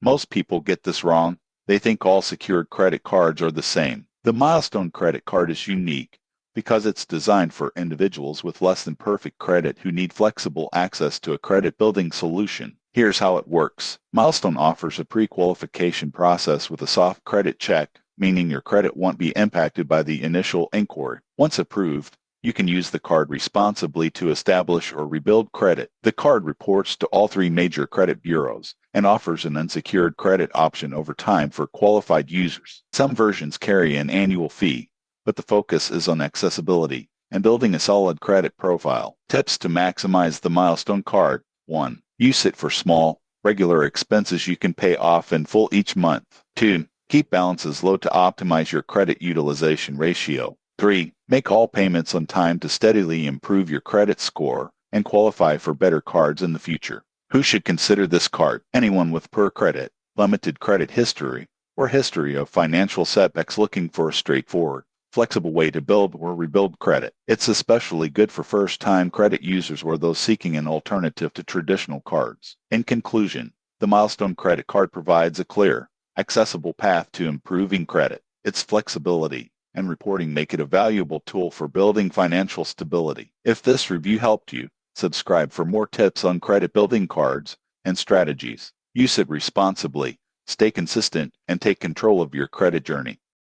Most people get this wrong. They think all secured credit cards are the same. The Milestone credit card is unique because it's designed for individuals with less than perfect credit who need flexible access to a credit building solution. Here's how it works. Milestone offers a pre-qualification process with a soft credit check, meaning your credit won't be impacted by the initial inquiry. Once approved, you can use the card responsibly to establish or rebuild credit. The card reports to all three major credit bureaus and offers an unsecured credit option over time for qualified users. Some versions carry an annual fee, but the focus is on accessibility and building a solid credit profile. Tips to maximize the Milestone card. 1. Use it for small, regular expenses you can pay off in full each month. 2. Keep balances low to optimize your credit utilization ratio. 3. Make all payments on time to steadily improve your credit score and qualify for better cards in the future. Who should consider this card? Anyone with poor credit, limited credit history, or history of financial setbacks looking for a straightforward, flexible way to build or rebuild credit. It's especially good for first-time credit users or those seeking an alternative to traditional cards. In conclusion, the Milestone credit card provides a clear, accessible path to improving credit. Its flexibility and reporting make it a valuable tool for building financial stability. If this review helped you, subscribe for more tips on credit building cards and strategies. Use it responsibly, stay consistent, and take control of your credit journey.